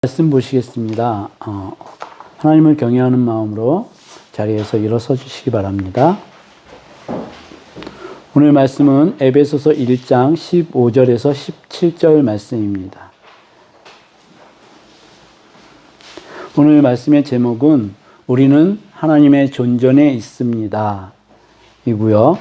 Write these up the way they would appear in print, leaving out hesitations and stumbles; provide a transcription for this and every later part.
말씀 보시겠습니다. 하나님을 경외하는 마음으로 자리에서 일어서 주시기 바랍니다. 오늘 말씀은 에베소서 1장 15절에서 17절 말씀입니다. 오늘 말씀의 제목은 우리는 하나님의 존전에 있습니다 이고요.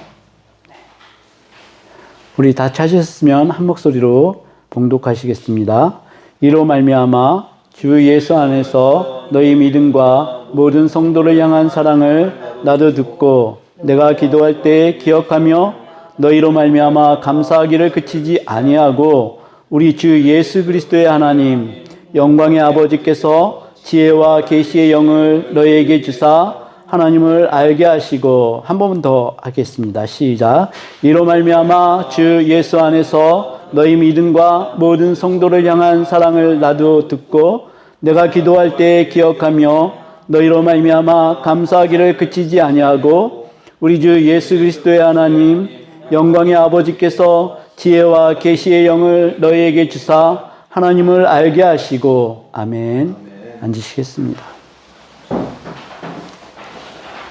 우리 다 찾으셨으면 한 목소리로 봉독하시겠습니다. 이로 말미암아 주 예수 안에서 너희 믿음과 모든 성도를 향한 사랑을 나도 듣고 내가 기도할 때 기억하며 너희로 말미암아 감사하기를 그치지 아니하고 우리 주 예수 그리스도의 하나님 영광의 아버지께서 지혜와 계시의 영을 너희에게 주사 하나님을 알게 하시고, 한 번 더 하겠습니다. 시작. 이로 말미암아 주 예수 안에서 너희 믿음과 모든 성도를 향한 사랑을 나도 듣고 내가 기도할 때 기억하며 너희로 말미암아 감사하기를 그치지 아니하고 우리 주 예수 그리스도의 하나님 영광의 아버지께서 지혜와 계시의 영을 너희에게 주사 하나님을 알게 하시고. 아멘. 앉으시겠습니다.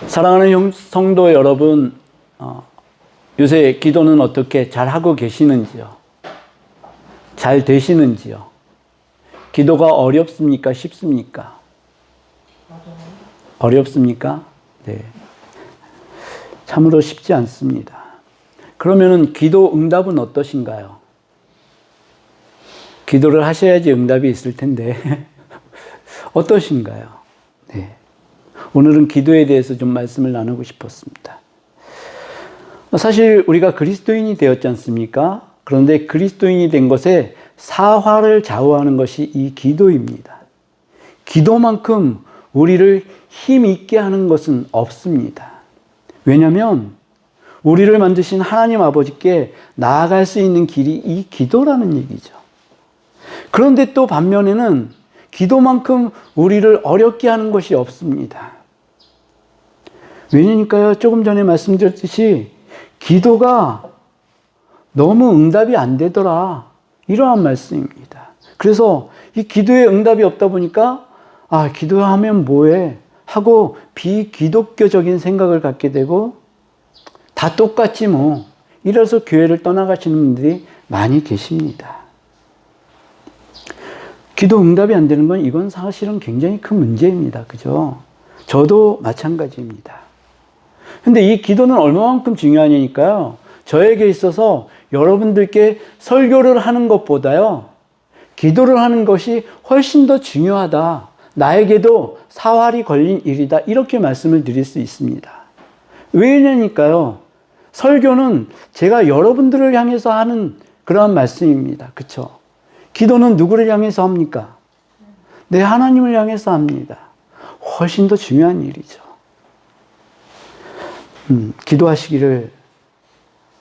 사랑하는 성도 여러분, 요새 기도는 어떻게 잘하고 계시는지요? 잘 되시는지요? 기도가 어렵습니까? 쉽습니까? 어렵습니까? 네. 참으로 쉽지 않습니다. 그러면은 기도 응답은 어떠신가요? 기도를 하셔야지 응답이 있을 텐데 어떠신가요? 네. 오늘은 기도에 대해서 좀 말씀을 나누고 싶었습니다. 사실 우리가 그리스도인이 되었지 않습니까? 그런데 그리스도인이 된 것에 사활을 좌우하는 것이 이 기도입니다. 기도만큼 우리를 힘있게 하는 것은 없습니다. 왜냐하면 우리를 만드신 하나님 아버지께 나아갈 수 있는 길이 이 기도라는 얘기죠. 그런데 또 반면에는 기도만큼 우리를 어렵게 하는 것이 없습니다. 왜냐니까요? 조금 전에 말씀드렸듯이 기도가 너무 응답이 안 되더라, 이러한 말씀입니다. 그래서 이 기도에 응답이 없다 보니까 기도하면 뭐해 하고 비기독교적인 생각을 갖게 되고 다 똑같지 뭐 이래서 교회를 떠나가시는 분들이 많이 계십니다. 기도 응답이 안 되는 건 이건 사실은 굉장히 큰 문제입니다. 그죠? 저도 마찬가지입니다. 근데 이 기도는 얼마만큼 중요하냐니까요. 저에게 있어서 여러분들께 설교를 하는 것보다요, 기도를 하는 것이 훨씬 더 중요하다. 나에게도 사활이 걸린 일이다. 이렇게 말씀을 드릴 수 있습니다. 왜냐니까요. 설교는 제가 여러분들을 향해서 하는 그러한 말씀입니다. 그렇죠? 기도는 누구를 향해서 합니까? 내 하나님을 향해서 합니다. 훨씬 더 중요한 일이죠. 기도하시기를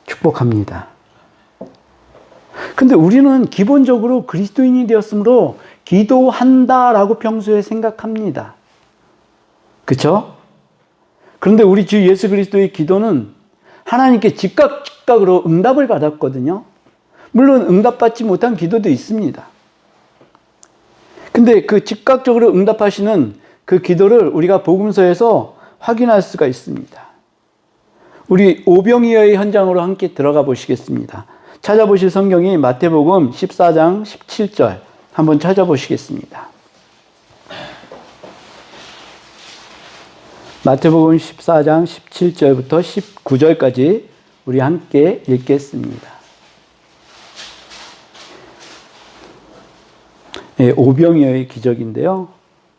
축복합니다. 근데 우리는 기본적으로 그리스도인이 되었으므로 기도한다라고 평소에 생각합니다. 그렇죠? 그런데 우리 주 예수 그리스도의 기도는 하나님께 즉각으로 응답을 받았거든요. 물론 응답받지 못한 기도도 있습니다. 근데 그 즉각적으로 응답하시는 그 기도를 우리가 복음서에서 확인할 수가 있습니다. 우리 오병이어의 현장으로 함께 들어가 보시겠습니다. 찾아보실 성경이 마태복음 14장 17절 한번 찾아보시겠습니다. 마태복음 14장 17절부터 19절까지 우리 함께 읽겠습니다. 네, 오병이어의 기적인데요.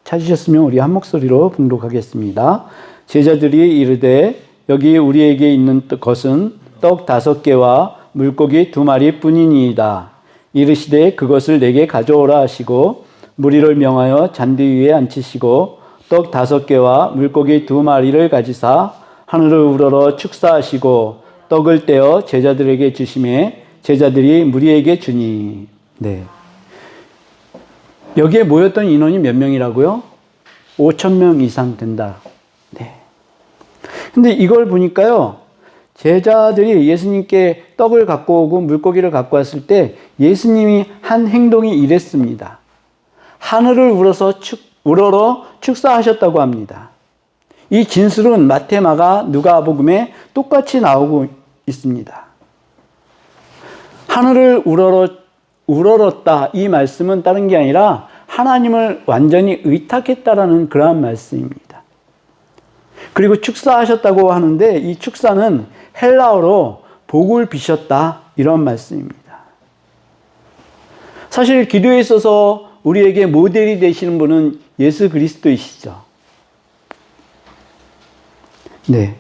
찾으셨으면 우리 한 목소리로 봉독하겠습니다. 제자들이 이르되 여기 우리에게 있는 것은 떡 5개와 물고기 2마리 뿐이니이다. 이르시되 그것을 내게 가져오라 하시고 무리를 명하여 잔디 위에 앉히시고 떡 5개와 물고기 2마리를 가지사 하늘을 우러러 축사하시고 떡을 떼어 제자들에게 주시매 제자들이 무리에게 주니. 네. 여기에 모였던 인원이 몇 명이라고요? 5,000명 이상 된다. 네. 근데 이걸 보니까요, 제자들이 예수님께 떡을 갖고 오고 물고기를 갖고 왔을 때 예수님이 한 행동이 이랬습니다. 하늘을 우러러 축사하셨다고 합니다. 이 진술은 마태, 마가, 누가복음에 똑같이 나오고 있습니다. 하늘을 우러렀다, 이 말씀은 다른 게 아니라 하나님을 완전히 의탁했다라는 그러한 말씀입니다. 그리고 축사하셨다고 하는데 이 축사는 헬라어로 복을 비셨다, 이런 말씀입니다. 사실 기도에 있어서 우리에게 모델이 되시는 분은 예수 그리스도이시죠. 네.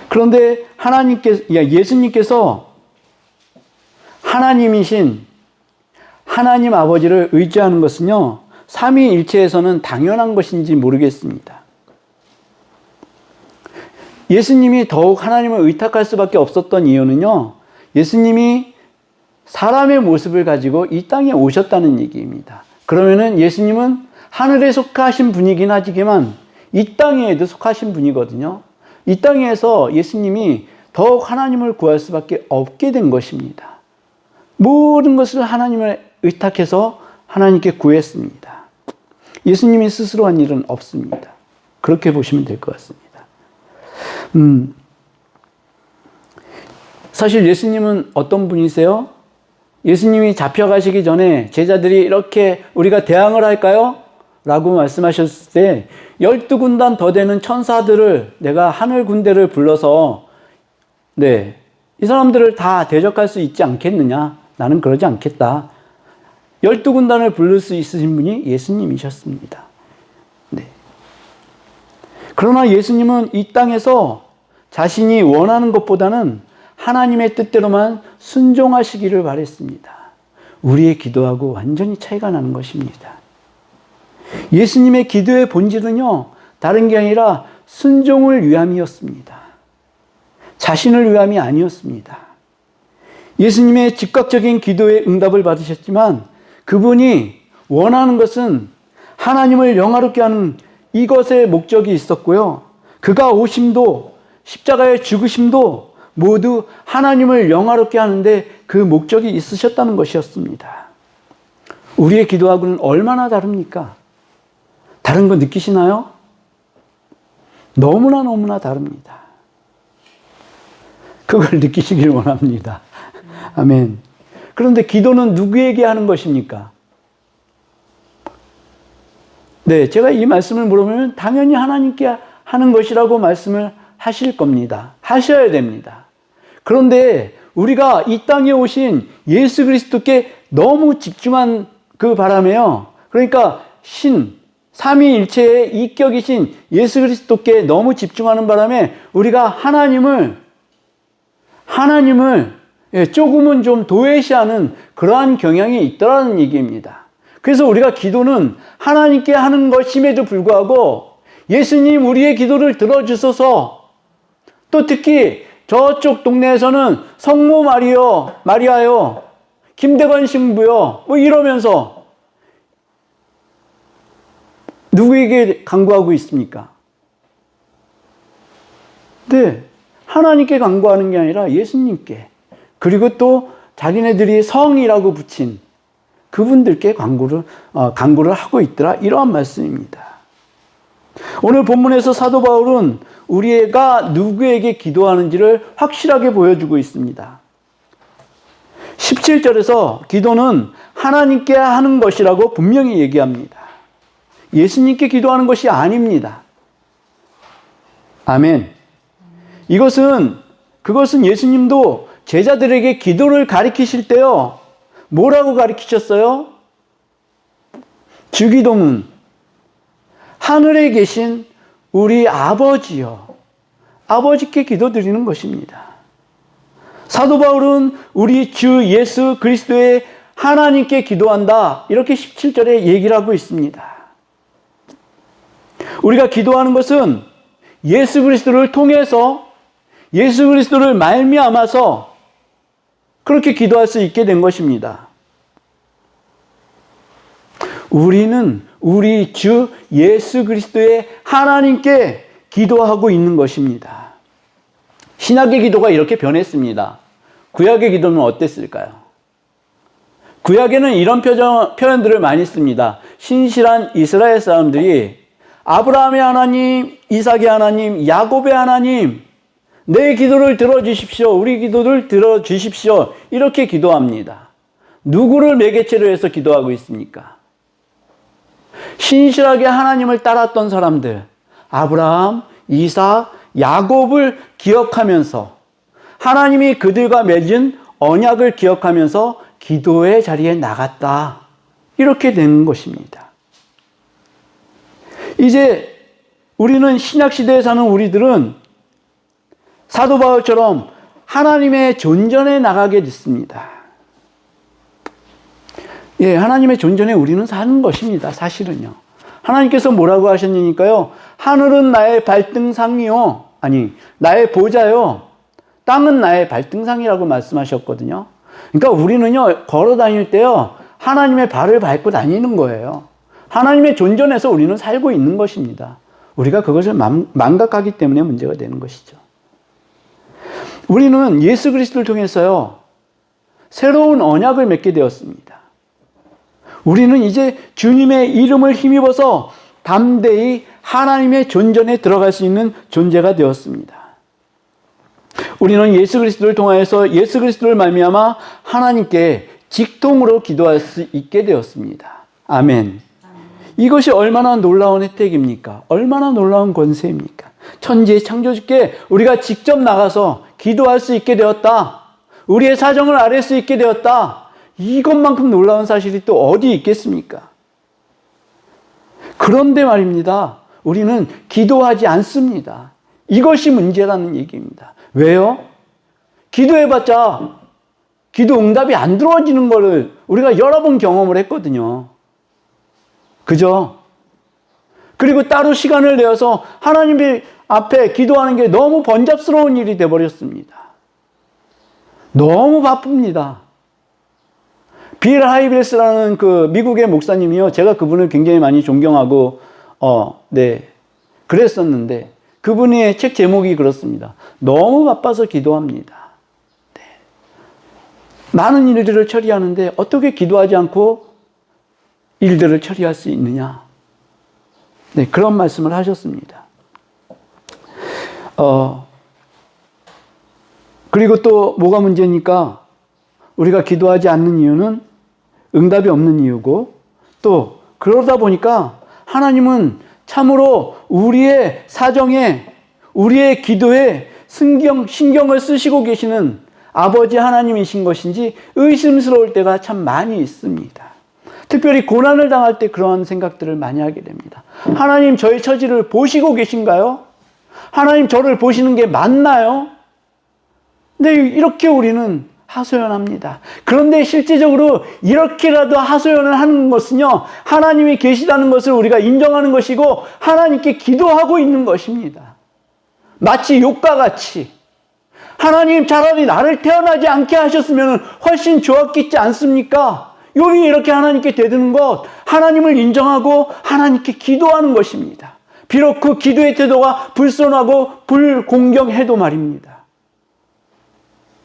그런데 예수님께서 하나님이신 하나님 아버지를 의지하는 것은요, 삼위일체에서는 당연한 것인지 모르겠습니다. 예수님이 더욱 하나님을 의탁할 수밖에 없었던 이유는요, 예수님이 사람의 모습을 가지고 이 땅에 오셨다는 얘기입니다. 그러면은 예수님은 하늘에 속하신 분이긴 하지만 이 땅에도 속하신 분이거든요. 이 땅에서 예수님이 더욱 하나님을 구할 수밖에 없게 된 것입니다. 모든 것을 하나님을 의탁해서 하나님께 구했습니다. 예수님이 스스로 한 일은 없습니다. 그렇게 보시면 될 것 같습니다. 사실 예수님은 어떤 분이세요? 예수님이 잡혀가시기 전에 제자들이 이렇게 우리가 대항을 할까요? 라고 말씀하셨을 때 12군단 더 되는 천사들을 내가 하늘 군대를 불러서 이 사람들을 다 대적할 수 있지 않겠느냐? 나는 그러지 않겠다. 12군단을 부를 수 있으신 분이 예수님이셨습니다. 네. 그러나 예수님은 이 땅에서 자신이 원하는 것보다는 하나님의 뜻대로만 순종하시기를 바랬습니다. 우리의 기도하고 완전히 차이가 나는 것입니다. 예수님의 기도의 본질은요, 다른 게 아니라 순종을 위함이었습니다. 자신을 위함이 아니었습니다. 예수님의 즉각적인 기도의 응답을 받으셨지만 그분이 원하는 것은 하나님을 영화롭게 하는 이것의 목적이 있었고요. 그가 오심도 십자가의 죽으심도 모두 하나님을 영화롭게 하는데 그 목적이 있으셨다는 것이었습니다. 우리의 기도하고는 얼마나 다릅니까? 다른 거 느끼시나요? 너무나 다릅니다. 그걸 느끼시길 원합니다. 아멘. 그런데 기도는 누구에게 하는 것입니까? 네, 제가 이 말씀을 물어보면 당연히 하나님께 하는 것이라고 말씀을 하실 겁니다. 하셔야 됩니다. 그런데 우리가 이 땅에 오신 예수 그리스도께 너무 집중한 그 바람에요. 그러니까 삼위일체의 이격이신 예수 그리스도께 너무 집중하는 바람에 우리가 하나님을 조금은 좀 도외시하는 그러한 경향이 있더라는 얘기입니다. 그래서 우리가 기도는 하나님께 하는 것임에도 불구하고 예수님 우리의 기도를 들어주소서, 또 특히 저쪽 동네에서는 성모 마리아요, 김대건 신부요, 뭐 이러면서 누구에게 간구하고 있습니까? 네, 하나님께 간구하는 게 아니라 예수님께, 그리고 또 자기네들이 성이라고 붙인 그분들께 간구를 하고 있더라, 이러한 말씀입니다. 오늘 본문에서 사도 바울은 우리가 누구에게 기도하는지를 확실하게 보여주고 있습니다. 17절에서 기도는 하나님께 하는 것이라고 분명히 얘기합니다. 예수님께 기도하는 것이 아닙니다. 아멘. 그것은 예수님도 제자들에게 기도를 가르치실 때요, 뭐라고 가르치셨어요? 주기도문, 하늘에 계신 우리 아버지요, 아버지께 기도드리는 것입니다. 사도 바울은 우리 주 예수 그리스도의 하나님께 기도한다, 이렇게 17절에 얘기를 하고 있습니다. 우리가 기도하는 것은 예수 그리스도를 통해서, 예수 그리스도를 말미암아서 그렇게 기도할 수 있게 된 것입니다. 우리는 우리 주 예수 그리스도의 하나님께 기도하고 있는 것입니다. 신약의 기도가 이렇게 변했습니다. 구약의 기도는 어땠을까요? 구약에는 이런 표현들을 많이 씁니다. 신실한 이스라엘 사람들이 아브라함의 하나님, 이삭의 하나님, 야곱의 하나님, 내 기도를 들어주십시오. 우리 기도를 들어주십시오. 이렇게 기도합니다. 누구를 매개체로 해서 기도하고 있습니까? 신실하게 하나님을 따랐던 사람들, 아브라함, 이삭, 야곱을 기억하면서 하나님이 그들과 맺은 언약을 기억하면서 기도의 자리에 나갔다. 이렇게 되는 것입니다. 이제 우리는 신약시대에 사는 우리들은 사도 바울처럼 하나님의 존전에 나가게 됐습니다. 예, 하나님의 존전에 우리는 사는 것입니다. 사실은요. 하나님께서 뭐라고 하셨냐니까요. 하늘은 나의 발등상이요. 아니, 나의 보좌요. 땅은 나의 발등상이라고 말씀하셨거든요. 그러니까 우리는요, 걸어 다닐 때요, 하나님의 발을 밟고 다니는 거예요. 하나님의 존전에서 우리는 살고 있는 것입니다. 우리가 그것을 망각하기 때문에 문제가 되는 것이죠. 우리는 예수 그리스도를 통해서요, 새로운 언약을 맺게 되었습니다. 우리는 이제 주님의 이름을 힘입어서 담대히 하나님의 존전에 들어갈 수 있는 존재가 되었습니다. 우리는 예수 그리스도를 통하여서 예수 그리스도를 말미암아 하나님께 직통으로 기도할 수 있게 되었습니다. 아멘. 이것이 얼마나 놀라운 혜택입니까? 얼마나 놀라운 권세입니까? 천지의 창조주께 우리가 직접 나가서 기도할 수 있게 되었다. 우리의 사정을 아뢰 수 있게 되었다. 이것만큼 놀라운 사실이 또 어디 있겠습니까? 그런데 말입니다. 우리는 기도하지 않습니다. 이것이 문제라는 얘기입니다. 왜요? 기도해봤자 기도 응답이 안 들어지는 거를 우리가 여러 번 경험을 했거든요. 그죠? 그리고 따로 시간을 내어서 하나님 앞에 기도하는 게 너무 번잡스러운 일이 돼버렸습니다. 너무 바쁩니다. 빌 하이베스라는 그 미국의 목사님이요. 제가 그분을 굉장히 많이 존경하고, 그랬었는데, 그분의 책 제목이 그렇습니다. 너무 바빠서 기도합니다. 네. 많은 일들을 처리하는데 어떻게 기도하지 않고 일들을 처리할 수 있느냐. 네, 그런 말씀을 하셨습니다. 그리고 또 뭐가 문제니까 우리가 기도하지 않는 이유는 응답이 없는 이유고, 또 그러다 보니까 하나님은 참으로 우리의 사정에, 우리의 기도에 신경을 쓰시고 계시는 아버지 하나님이신 것인지 의심스러울 때가 참 많이 있습니다. 특별히 고난을 당할 때 그런 생각들을 많이 하게 됩니다. 하나님, 저의 처지를 보시고 계신가요? 하나님, 저를 보시는 게 맞나요? 네, 이렇게 우리는 하소연합니다. 그런데 실제적으로 이렇게라도 하소연을 하는 것은요, 하나님이 계시다는 것을 우리가 인정하는 것이고 하나님께 기도하고 있는 것입니다. 마치 욥과 같이 하나님, 차라리 나를 태어나지 않게 하셨으면 훨씬 좋았겠지 않습니까? 욥이 이렇게 하나님께 대드는 것, 하나님을 인정하고 하나님께 기도하는 것입니다. 비록 그 기도의 태도가 불손하고 불공경해도 말입니다.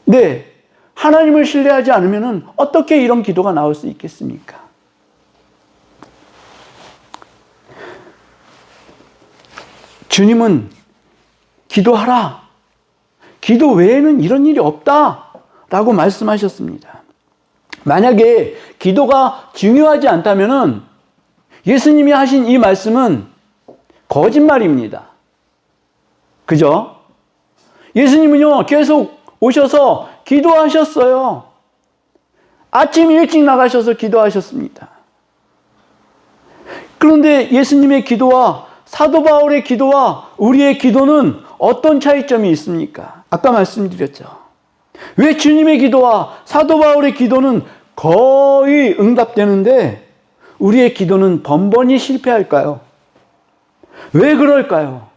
네, 하나님을 신뢰하지 않으면 어떻게 이런 기도가 나올 수 있겠습니까? 주님은 기도하라. 기도 외에는 이런 일이 없다. 라고 말씀하셨습니다. 만약에 기도가 중요하지 않다면 예수님이 하신 이 말씀은 거짓말입니다. 그죠? 예수님은요, 계속 오셔서 기도하셨어요. 아침 일찍 나가셔서 기도하셨습니다. 그런데 예수님의 기도와 사도 바울의 기도와 우리의 기도는 어떤 차이점이 있습니까? 아까 말씀드렸죠. 왜 주님의 기도와 사도 바울의 기도는 거의 응답되는데 우리의 기도는 번번이 실패할까요? 왜 그럴까요?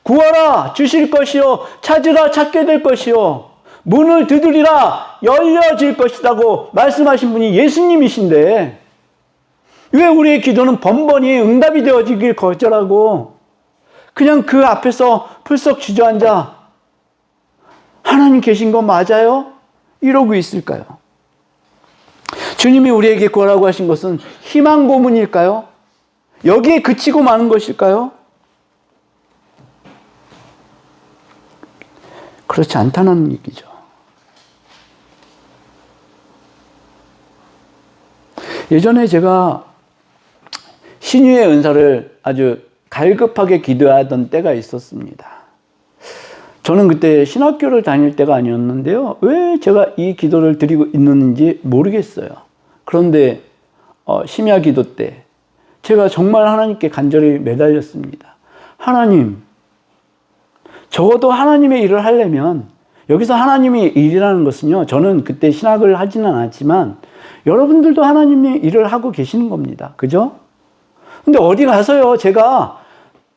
구하라 주실 것이요, 찾으라 찾게 될 것이요, 문을 두드리라 열려질 것이라고 말씀하신 분이 예수님이신데 왜 우리의 기도는 번번이 응답이 되어지길 거절하고 그냥 그 앞에서 풀썩 주저앉아 하나님 계신 거 맞아요? 이러고 있을까요? 주님이 우리에게 구하라고 하신 것은 희망 고문일까요? 여기에 그치고 마는 것일까요? 그렇지 않다는 얘기죠. 예전에 제가 신유의 은사를 아주 갈급하게 기도하던 때가 있었습니다. 저는 그때 신학교를 다닐 때가 아니었는데요. 왜 제가 이 기도를 드리고 있는지 모르겠어요. 그런데 심야 기도 때 제가 정말 하나님께 간절히 매달렸습니다. 하나님, 적어도 하나님의 일을 하려면, 여기서 하나님의 일이라는 것은요, 저는 그때 신학을 하지는 않았지만 여러분들도 하나님의 일을 하고 계시는 겁니다. 그죠? 근데 어디 가서요, 제가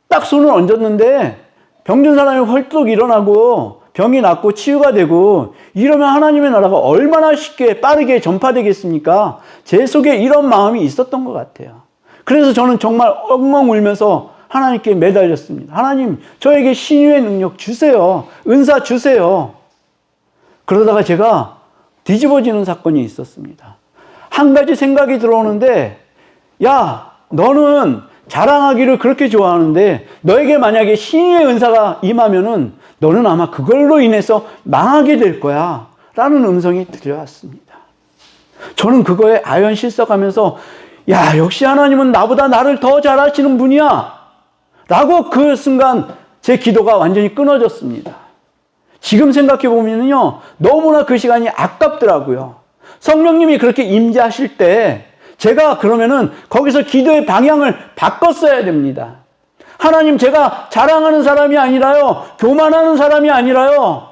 딱 손을 얹었는데 병든 사람이 헐떡 일어나고 병이 낫고 치유가 되고, 이러면 하나님의 나라가 얼마나 쉽게 빠르게 전파되겠습니까? 제 속에 이런 마음이 있었던 것 같아요. 그래서 저는 정말 엉엉 울면서 하나님께 매달렸습니다. 하나님, 저에게 신유의 능력 주세요. 은사 주세요. 그러다가 제가 뒤집어지는 사건이 있었습니다. 한 가지 생각이 들어오는데, 야, 너는 자랑하기를 그렇게 좋아하는데 너에게 만약에 신유의 은사가 임하면은 너는 아마 그걸로 인해서 망하게 될 거야 라는 음성이 들려왔습니다. 저는 그거에 아연실석하면서, 야, 역시 하나님은 나보다 나를 더 잘하시는 분이야 라고 그 순간 제 기도가 완전히 끊어졌습니다. 지금 생각해 보면요, 너무나 그 시간이 아깝더라고요. 성령님이 그렇게 임재하실 때 제가 그러면은 거기서 기도의 방향을 바꿨어야 됩니다. 하나님, 제가 자랑하는 사람이 아니라요, 교만하는 사람이 아니라요,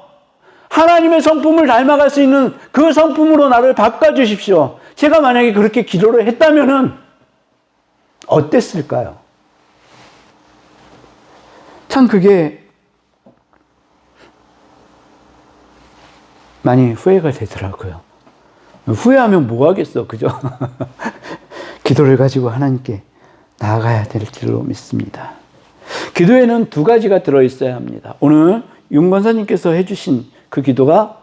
하나님의 성품을 닮아갈 수 있는 그 성품으로 나를 바꿔주십시오. 제가 만약에 그렇게 기도를 했다면은 어땠을까요? 참 그게 많이 후회가 되더라고요. 후회하면 뭐 하겠어, 그죠? 기도를 가지고 하나님께 나아가야 될 줄로 믿습니다. 기도에는 두 가지가 들어있어야 합니다. 오늘 윤 권사님께서 해주신 그 기도가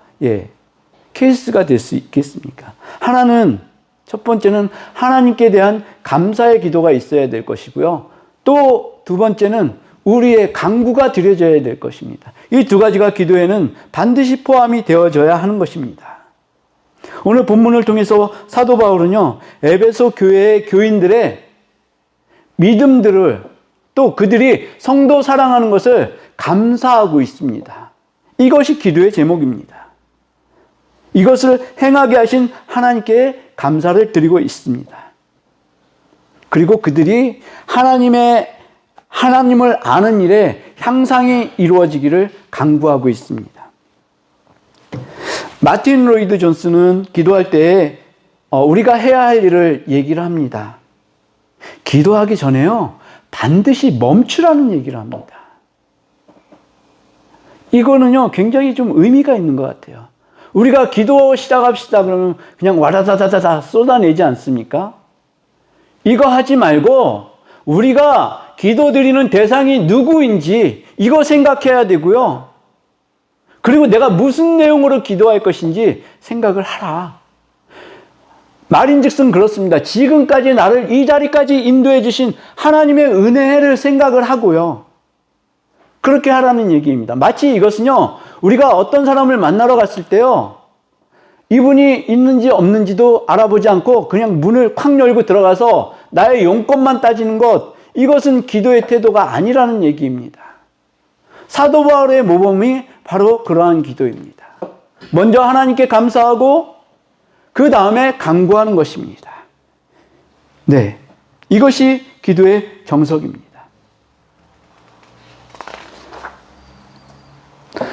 케이스가 될 수 있겠습니까? 하나는, 첫 번째는 하나님께 대한 감사의 기도가 있어야 될 것이고요. 또 두 번째는 우리의 간구가 드려져야 될 것입니다. 이 두 가지가 기도에는 반드시 포함이 되어져야 하는 것입니다. 오늘 본문을 통해서 사도 바울은요, 에베소 교회의 교인들의 믿음들을, 또 그들이 성도 사랑하는 것을 감사하고 있습니다. 이것이 기도의 제목입니다. 이것을 행하게 하신 하나님께 감사를 드리고 있습니다. 그리고 그들이 하나님을 아는 일에 향상이 이루어지기를 간구하고 있습니다. 마틴 로이드 존스는 기도할 때 우리가 해야 할 일을 얘기를 합니다. 기도하기 전에요, 반드시 멈추라는 얘기를 합니다. 이거는요, 굉장히 좀 의미가 있는 것 같아요. 우리가 기도 시작합시다 그러면 그냥 와다다다다 쏟아내지 않습니까? 이거 하지 말고 우리가 기도드리는 대상이 누구인지 이거 생각해야 되고요. 그리고 내가 무슨 내용으로 기도할 것인지 생각을 하라. 말인즉슨 그렇습니다. 지금까지 나를 이 자리까지 인도해 주신 하나님의 은혜를 생각을 하고요. 그렇게 하라는 얘기입니다. 마치 이것은요, 우리가 어떤 사람을 만나러 갔을 때요, 이분이 있는지 없는지도 알아보지 않고 그냥 문을 콱 열고 들어가서 나의 용건만 따지는 것, 이것은 기도의 태도가 아니라는 얘기입니다. 사도 바울의 모범이 바로 그러한 기도입니다. 먼저 하나님께 감사하고 그 다음에 간구하는 것입니다. 네, 이것이 기도의 정석입니다.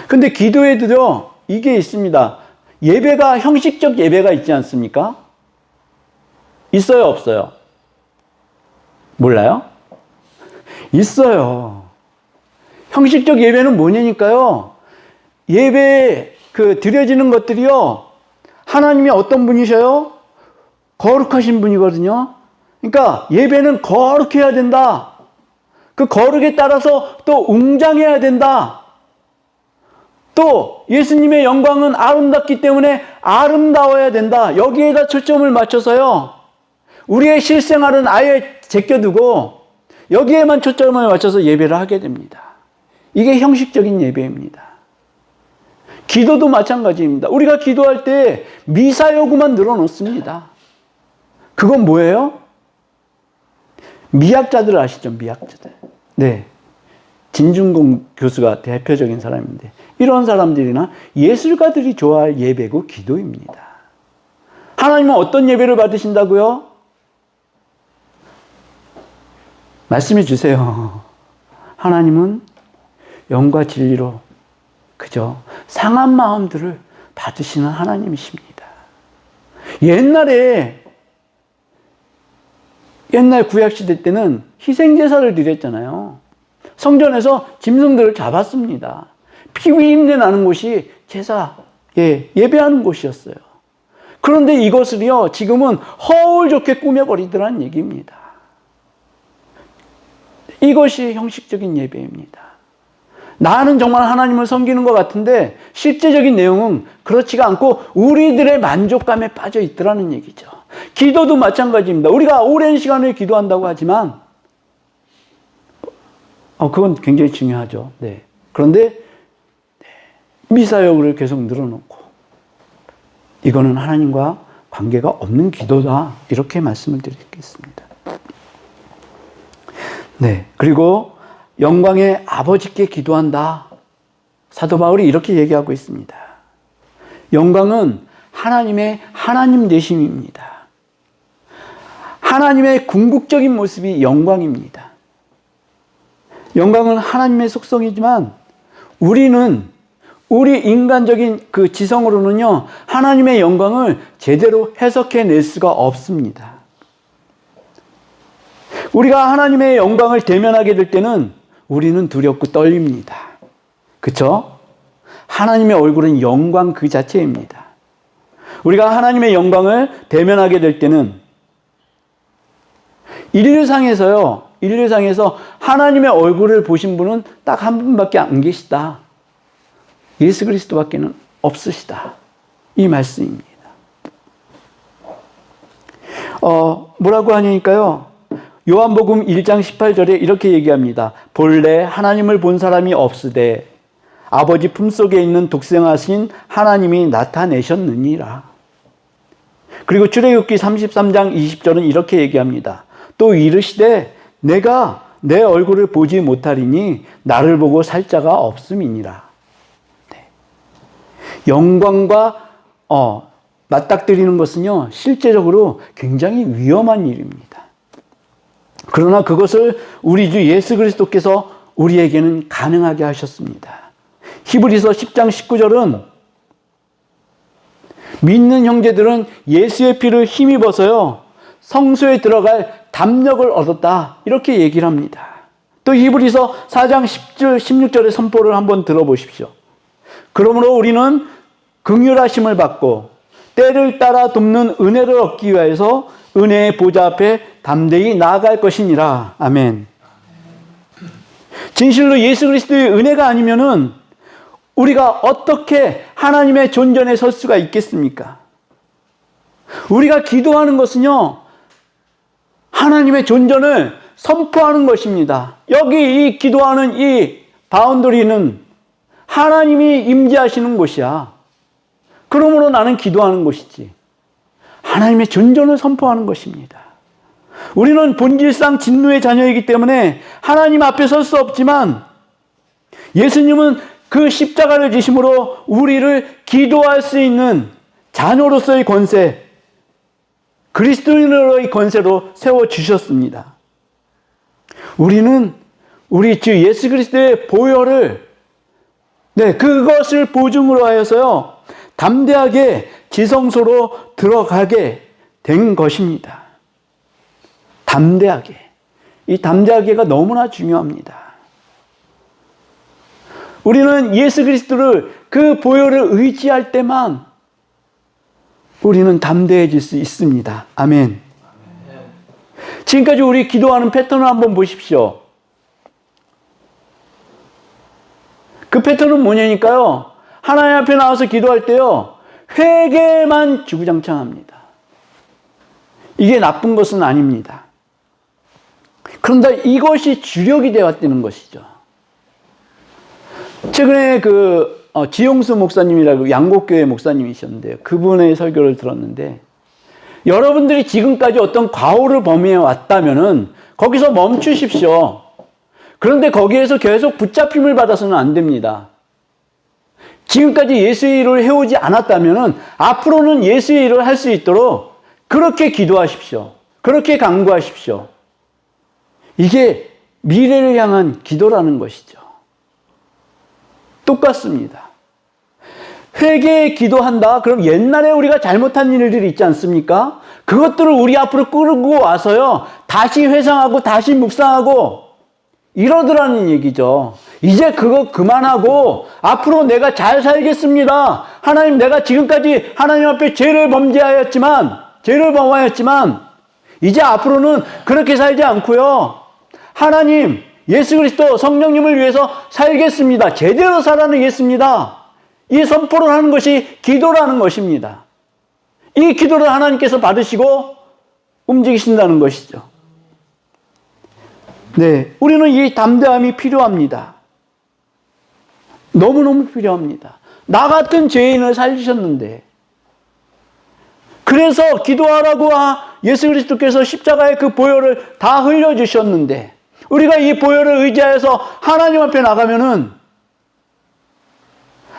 근데 기도에도요, 이게 있습니다. 예배가, 형식적 예배가 있지 않습니까? 있어요, 없어요? 몰라요? 있어요. 형식적 예배는 뭐냐니까요. 예배에 드려지는 것들이요, 하나님이 어떤 분이셔요? 거룩하신 분이거든요. 그러니까 예배는 거룩해야 된다. 그 거룩에 따라서 또 웅장해야 된다. 또 예수님의 영광은 아름답기 때문에 아름다워야 된다. 여기에다 초점을 맞춰서요. 우리의 실생활은 아예 제껴두고 여기에만 초점을 맞춰서 예배를 하게 됩니다. 이게 형식적인 예배입니다. 기도도 마찬가지입니다. 우리가 기도할 때 미사 요구만 늘어놓습니다. 그건 뭐예요? 미학자들 아시죠? 미학자들. 네. 진중공 교수가 대표적인 사람인데 이런 사람들이나 예술가들이 좋아할 예배고 기도입니다. 하나님은 어떤 예배를 받으신다고요? 말씀해 주세요. 하나님은 영과 진리로 그저 상한 마음들을 받으시는 하나님이십니다. 옛날 구약시대 때는 희생제사를 드렸잖아요. 성전에서 짐승들을 잡았습니다. 피 비린내 나는 곳이 예배하는 곳이었어요. 그런데 이것을요, 지금은 허울 좋게 꾸며버리더란 얘기입니다. 이것이 형식적인 예배입니다. 나는 정말 하나님을 섬기는 것 같은데 실제적인 내용은 그렇지가 않고 우리들의 만족감에 빠져 있더라는 얘기죠. 기도도 마찬가지입니다. 우리가 오랜 시간을 기도한다고 하지만 그건 굉장히 중요하죠. 네. 그런데 미사여구를 계속 늘어놓고 이거는 하나님과 관계가 없는 기도다. 이렇게 말씀을 드리겠습니다. 네. 그리고 영광의 아버지께 기도한다. 사도 바울이 이렇게 얘기하고 있습니다. 영광은 하나님의 하나님 되심입니다. 하나님의 궁극적인 모습이 영광입니다. 영광은 하나님의 속성이지만 우리 인간적인 그 지성으로는요, 하나님의 영광을 제대로 해석해낼 수가 없습니다. 우리가 하나님의 영광을 대면하게 될 때는 우리는 두렵고 떨립니다. 그렇죠? 하나님의 얼굴은 영광 그 자체입니다. 우리가 하나님의 영광을 대면하게 될 때는 인류상에서 하나님의 얼굴을 보신 분은 딱 한 분밖에 안 계시다. 예수 그리스도밖에는 없으시다. 이 말씀입니다. 뭐라고 하니까요? 요한복음 1장 18절에 이렇게 얘기합니다. 본래 하나님을 본 사람이 없으되 아버지 품속에 있는 독생하신 하나님이 나타내셨느니라. 그리고 출애굽기 33장 20절은 이렇게 얘기합니다. 또 이르시되 내가 내 얼굴을 보지 못하리니 나를 보고 살 자가 없음이니라. 네. 영광과 맞닥뜨리는 것은요, 실제적으로 굉장히 위험한 일입니다. 그러나 그것을 우리 주 예수 그리스도께서 우리에게는 가능하게 하셨습니다. 히브리서 10장 19절은 믿는 형제들은 예수의 피를 힘입어서요, 성소에 들어갈 담력을 얻었다. 이렇게 얘기를 합니다. 또 히브리서 4장 16절의 선포를 한번 들어보십시오. 그러므로 우리는 긍휼하심을 받고 때를 따라 돕는 은혜를 얻기 위해서 은혜의 보좌 앞에 담대히 나아갈 것이니라. 아멘. 진실로 예수 그리스도의 은혜가 아니면은 우리가 어떻게 하나님의 존전에 설 수가 있겠습니까? 우리가 기도하는 것은요, 하나님의 존전을 선포하는 것입니다. 여기 이 기도하는 이 바운더리는 하나님이 임재하시는 곳이야. 그러므로 나는 기도하는 것이지. 하나님의 존전을 선포하는 것입니다. 우리는 본질상 진노의 자녀이기 때문에 하나님 앞에 설 수 없지만 예수님은 그 십자가를 지심으로 우리를 기도할 수 있는 자녀로서의 권세, 그리스도인으로의 권세로 세워주셨습니다. 우리는 우리 주 예수 그리스도의 보혈을, 그것을 보증으로 하여서요, 담대하게 지성소로 들어가게 된 것입니다. 담대하게. 이 담대하게가 너무나 중요합니다. 우리는 예수 그리스도를, 그 보혈을 의지할 때만 우리는 담대해질 수 있습니다. 아멘. 지금까지 우리 기도하는 패턴을 한번 보십시오. 그 패턴은 뭐냐니까요. 하나님 앞에 나와서 기도할 때요, 회개만 주구장창합니다. 이게 나쁜 것은 아닙니다. 그런데 이것이 주력이 되었다는 것이죠. 최근에 지용수 목사님이라고 양곡교회 목사님이셨는데요. 그분의 설교를 들었는데, 여러분들이 지금까지 어떤 과오를 범해 왔다면은 거기서 멈추십시오. 그런데 거기에서 계속 붙잡힘을 받아서는 안 됩니다. 지금까지 예수의 일을 해오지 않았다면은 앞으로는 예수의 일을 할 수 있도록 그렇게 기도하십시오. 그렇게 간구하십시오. 이게 미래를 향한 기도라는 것이죠. 똑같습니다. 회개에 기도한다? 그럼 옛날에 우리가 잘못한 일들이 있지 않습니까? 그것들을 우리 앞으로 끌고 와서요, 다시 회상하고 다시 묵상하고 이러더라는 얘기죠. 이제 그거 그만하고 앞으로 내가 잘 살겠습니다. 하나님, 내가 지금까지 하나님 앞에 죄를 범하였지만 이제 앞으로는 그렇게 살지 않고요, 하나님, 예수 그리스도 성령님을 위해서 살겠습니다. 제대로 살아내겠습니다. 이 선포를 하는 것이 기도라는 것입니다. 이 기도를 하나님께서 받으시고 움직이신다는 것이죠. 네, 우리는 이 담대함이 필요합니다. 너무너무 필요합니다. 나 같은 죄인을 살리셨는데, 그래서 기도하라고 예수 그리스도께서 십자가의 그 보혈을 다 흘려주셨는데, 우리가 이 보혈을 의지하여서 하나님 앞에 나가면은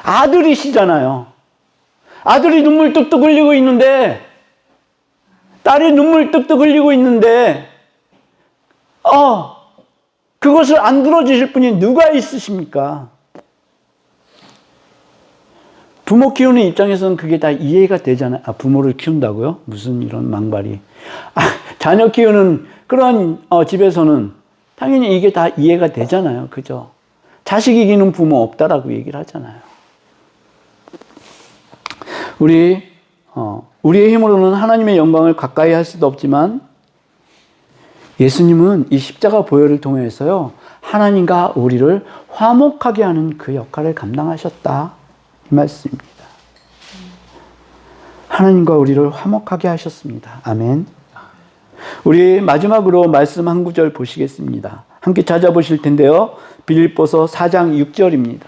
아들이시잖아요. 아들이 눈물 뚝뚝 흘리고 있는데, 딸이 눈물 뚝뚝 흘리고 있는데, 그것을 안 들어주실 분이 누가 있으십니까? 부모 키우는 입장에서는 그게 다 이해가 되잖아요. 부모를 키운다고요? 무슨 이런 망발이. 자녀 키우는 그런 집에서는 당연히 이게 다 이해가 되잖아요. 그죠? 자식 이기는 부모 없다라고 얘기를 하잖아요. 우리의 힘으로는 하나님의 영광을 가까이 할 수도 없지만, 예수님은 이 십자가 보혈을 통해서요, 하나님과 우리를 화목하게 하는 그 역할을 감당하셨다, 이 말씀입니다. 하나님과 우리를 화목하게 하셨습니다. 아멘. 우리 마지막으로 말씀 한 구절 보시겠습니다. 함께 찾아보실 텐데요, 빌립보서 4장 6절입니다.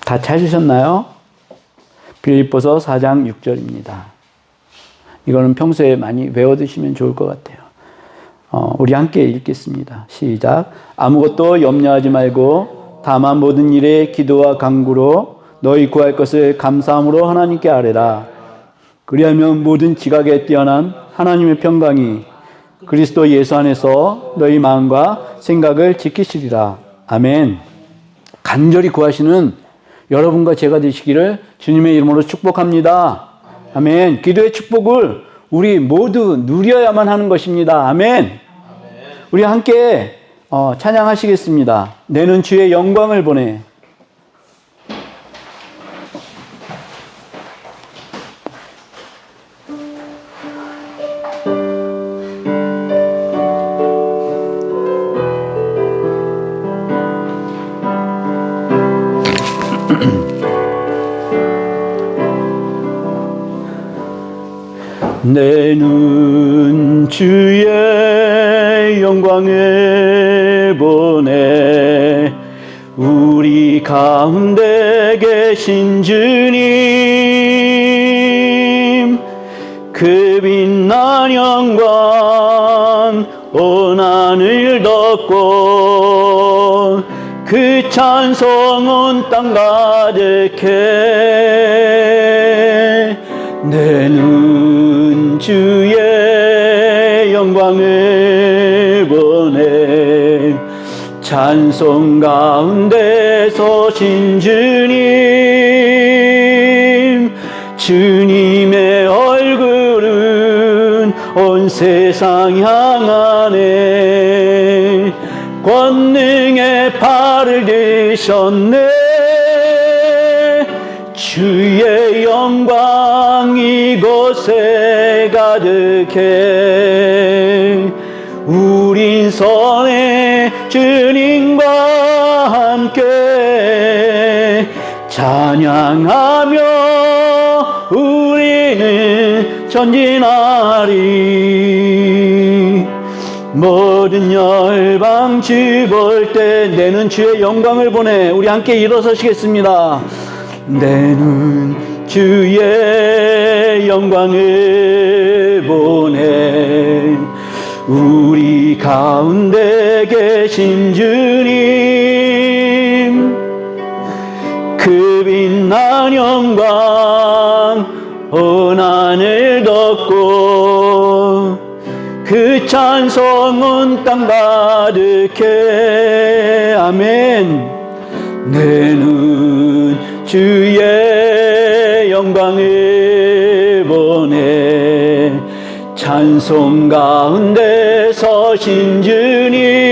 다 찾으셨나요? 빌립보서 4장 6절입니다. 이거는 평소에 많이 외워두시면 좋을 것 같아요. 우리 함께 읽겠습니다. 시작. 아무것도 염려하지 말고 다만 모든 일에 기도와 간구로 너희 구할 것을 감사함으로 하나님께 아뢰라. 그리하면 모든 지각에 뛰어난 하나님의 평강이 그리스도 예수 안에서 너희 마음과 생각을 지키시리라. 아멘. 간절히 구하시는 여러분과 제가 되시기를 주님의 이름으로 축복합니다. 아멘. 기도의 축복을 우리 모두 누려야만 하는 것입니다. 아멘. 우리 함께 찬양하시겠습니다. 내는 주의 영광을 보내. 내는 주의 영광을 보내. 우리 가운데 계신 주님, 그 빛난 영광 온 하늘 덮고 그 찬송 온 땅 가득해. 내는 주의 영광을 보내. 찬송 가운데 서신 주님, 주님의 얼굴은 온 세상 향하네. 권능의 팔을 드셨네. 주의 영광 이곳에 가득해 우린 선의 주님과 함께 찬양하며 우리는 전진하리. 모든 열방 주 볼 때 내 눈 주의 영광을 보내. 우리 함께 일어서시겠습니다. 내 눈 주의 영광을 보내. 우리 가운데 계신 주님 그 빛난 영광 온 하늘 덮고 그 찬송 온 땅 가득해. 아멘. 내 눈 주의 영광을 보내. 찬송 가운데 서신 주님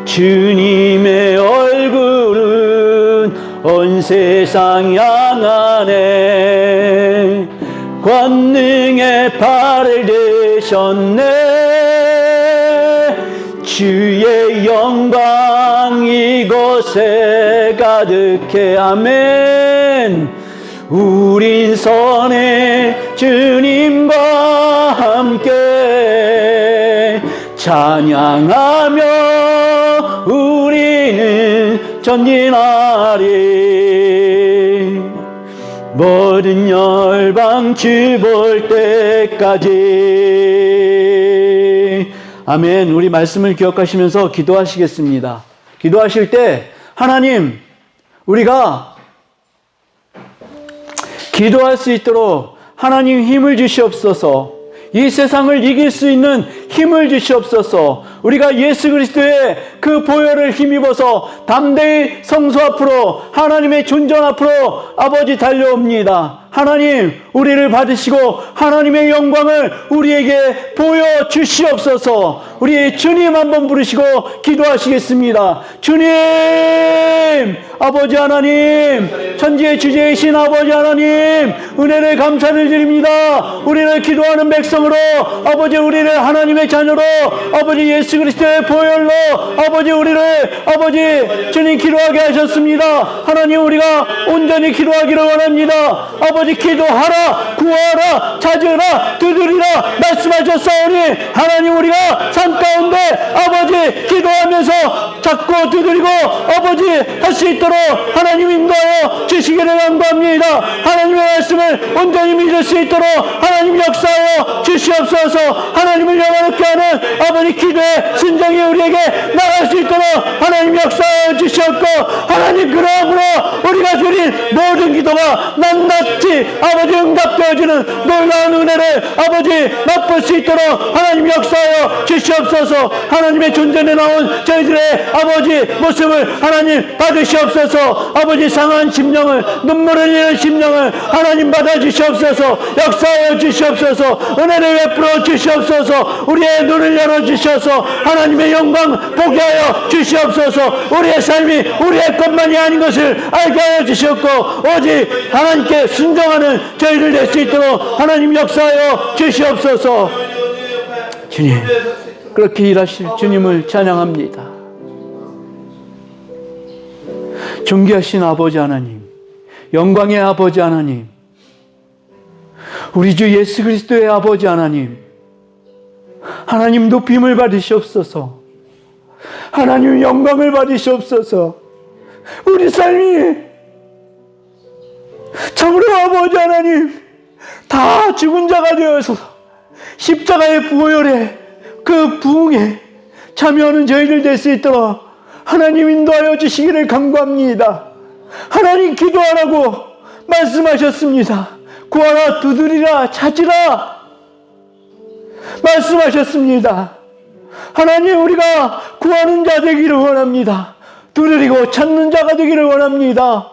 주님의 얼굴은 온 세상 향하네. 권능의 팔을 드셨네. 주의 영광 이곳에 가득해. 아멘. 우린 선의 주님과 함께 찬양하며 우리는 전진하리. 모든 열방 주 볼 때까지. 아멘. 우리 말씀을 기억하시면서 기도하시겠습니다. 기도하실 때 하나님, 우리가 기도할 수 있도록 하나님 힘을 주시옵소서. 이 세상을 이길 수 있는 힘을 주시옵소서. 우리가 예수 그리스도의 그 보혈을 힘입어서 담대히 성소 앞으로 하나님의 존전 앞으로 아버지 달려옵니다. 하나님, 우리를 받으시고 하나님의 영광을 우리에게 보여주시옵소서. 우리 주님 한번 부르시고 기도하시겠습니다. 주님, 아버지 하나님, 천지의 주제이신 아버지 하나님, 은혜를 감사를 드립니다. 우리를 기도하는 백성으로, 아버지 우리를 하나님의 자녀로, 아버지 예수 그리스도의 보혈로 아버지 우리를 아버지 주님 기도하게 하셨습니다. 하나님, 우리가 온전히 기도하기를 원합니다. 아버지, 기도하라, 구하라, 찾으라, 두드리라 말씀하셨사오니 하나님, 우리가 삶 가운데 아버지 기도하면서 찾고 두드리고 아버지 할 수 있도록 하나님 인도하여 주시기를 간구합니다. 하나님의 말씀을 온전히 믿을 수 있도록 하나님 역사하여 주시옵소서. 하나님을 영원하게 하는 아버지 기도의 심정이 우리에게 나갈 수 있도록 하나님 역사하여 주시옵고, 하나님 그러므로 우리가 드린 모든 기도가 낱낱이 아버지 응답되어지는 놀라운 은혜를 아버지 맛볼 수 있도록 하나님 역사하여 주시옵소서. 하나님의 존전에 나온 저희들의 아버지 모습을 하나님 받으시옵소서. 아버지 상한 심령을, 눈물 흘리는 심령을 하나님 받아주시옵소서. 역사하여 주시옵소서. 은혜를 베풀어 주시옵소서. 우리의 눈을 열어주셔서 하나님의 영광 보게 하여 주시옵소서. 우리의 삶이 우리의 것만이 아닌 것을 알게 하여 주시옵고, 오직 하나님께 순종하는 저희를 낼 수 있도록 하나님 역사하여 주시옵소서. 주님, 그렇게 일하실 주님을 찬양합니다. 존귀하신 아버지 하나님, 영광의 아버지 하나님, 우리 주 예수 그리스도의 아버지 하나님, 하나님 높임을 받으시옵소서. 하나님 영광을 받으시옵소서. 우리 삶이 참으로 아버지 하나님 다 죽은 자가 되어서 십자가의 보혈에 그 부흥에 참여하는 저희들 될 수 있도록 하나님 인도하여 주시기를 간구합니다. 하나님 기도하라고 말씀하셨습니다. 구하라, 두드리라, 찾으라 말씀하셨습니다. 하나님, 우리가 구하는 자 되기를 원합니다. 두드리고 찾는 자가 되기를 원합니다.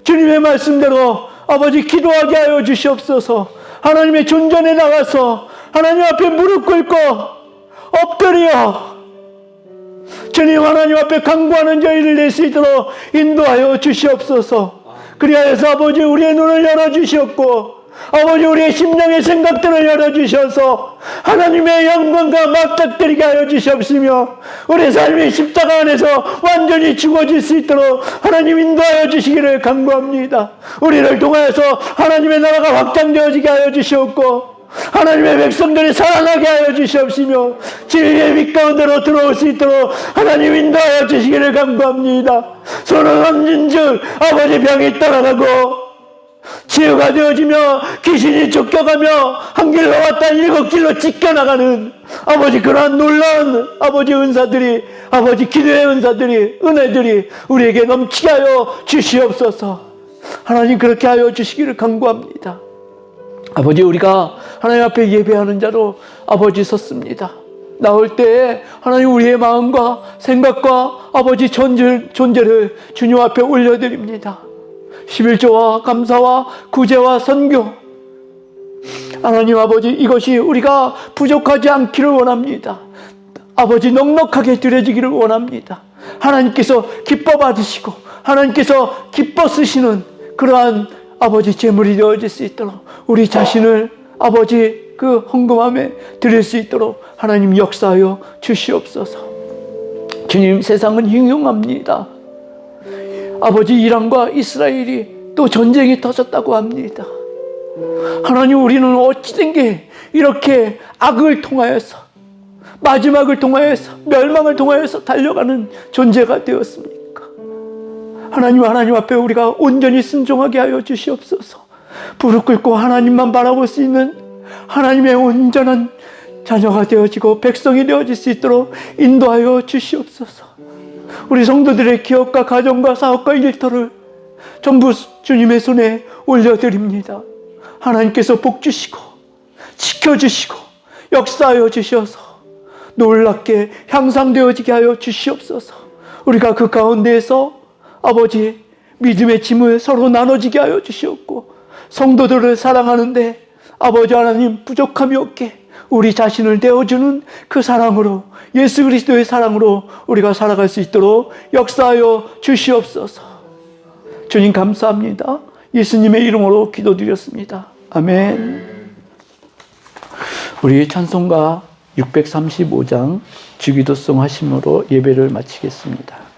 주님의 말씀대로 아버지 기도하게 하여 주시옵소서. 하나님의 존전에 나가서 하나님 앞에 무릎 꿇고 엎드려 주님 하나님 앞에 간구하는 저희를 낼 수 있도록 인도하여 주시옵소서. 그리하여서 아버지 우리의 눈을 열어주셨고 아버지 우리의 심령의 생각들을 열어주셔서 하나님의 영광과 맞닥뜨리게 하여 주시옵시며 우리 삶의 십자가 안에서 완전히 죽어질 수 있도록 하나님 인도하여 주시기를 간구합니다. 우리를 통하여서 하나님의 나라가 확장되어지게 하여 주시옵고 하나님의 백성들이 살아나게 하여 주시옵시며 진리의 빛 가운데로 들어올 수 있도록 하나님 인도하여 주시기를 간구합니다. 손을 얹은 즉 아버지 병이 떠나가고 치유가 되어지며 귀신이 쫓겨가며 한 길로 왔다 일곱 길로 찢겨나가는 아버지 그러한 놀라운 아버지 은사들이 아버지 기도의 은사들이 은혜들이 우리에게 넘치게 하여 주시옵소서. 하나님 그렇게 하여 주시기를 간구합니다. 아버지 우리가 하나님 앞에 예배하는 자로 아버지 섰습니다. 나올 때에 하나님 우리의 마음과 생각과 아버지 존재를 주님 앞에 올려드립니다. 11조와 감사와 구제와 선교 하나님 아버지 이것이 우리가 부족하지 않기를 원합니다. 아버지 넉넉하게 드려지기를 원합니다. 하나님께서 기뻐 받으시고 하나님께서 기뻐 쓰시는 그러한 아버지 제물이 되어질 수 있도록 우리 자신을 아버지 그 헌금함에 드릴 수 있도록 하나님 역사하여 주시옵소서. 주님 세상은 흉흉합니다. 아버지 이란과 이스라엘이 또 전쟁이 터졌다고 합니다. 하나님 우리는 어찌된 게 이렇게 악을 통하여서 마지막을 통하여서 멸망을 통하여서 달려가는 존재가 되었습니까? 하나님 앞에 우리가 온전히 순종하게 하여 주시옵소서. 무릎 꿇고 하나님만 바라볼 수 있는 하나님의 온전한 자녀가 되어지고 백성이 되어질 수 있도록 인도하여 주시옵소서. 우리 성도들의 기업과 가정과 사업과 일터를 전부 주님의 손에 올려드립니다. 하나님께서 복 주시고 지켜주시고 역사하여 주셔서 놀랍게 향상되어지게 하여 주시옵소서. 우리가 그 가운데에서 아버지 믿음의 짐을 서로 나눠지게 하여 주시옵고 성도들을 사랑하는데 아버지 하나님 부족함이 없게 우리 자신을 내어주는 그 사랑으로 예수 그리스도의 사랑으로 우리가 살아갈 수 있도록 역사하여 주시옵소서. 주님 감사합니다. 예수님의 이름으로 기도드렸습니다. 아멘. 우리 찬송가 635장 주기도송 하심으로 예배를 마치겠습니다.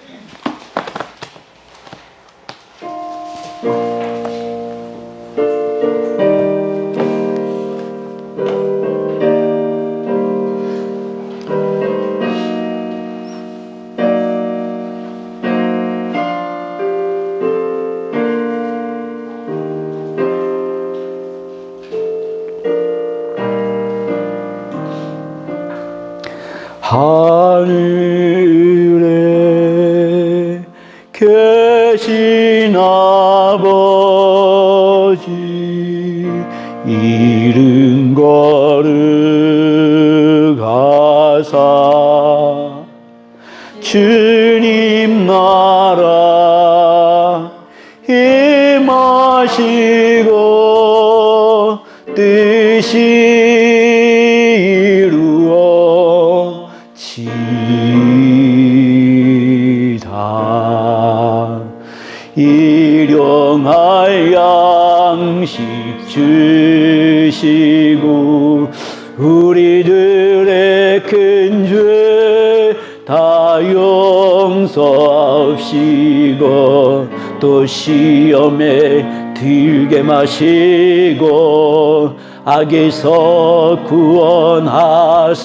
하늘에 계신 아버지 이름 거룩하사 주님 나라 임하시고 뜻이 일용할 양식 주시고 우리들의 큰 죄 다 용서하시고 또 시험에 들게 마시고 악에서 구원하소서.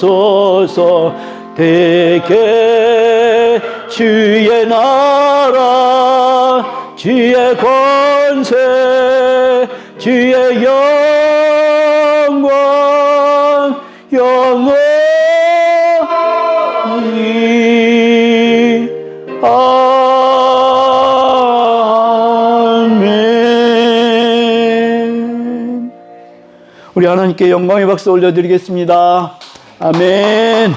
대개 주의 나라 주의 권세 주의 영광 영원히 아멘. 우리 하나님께 영광의 박수 올려드리겠습니다. 아멘.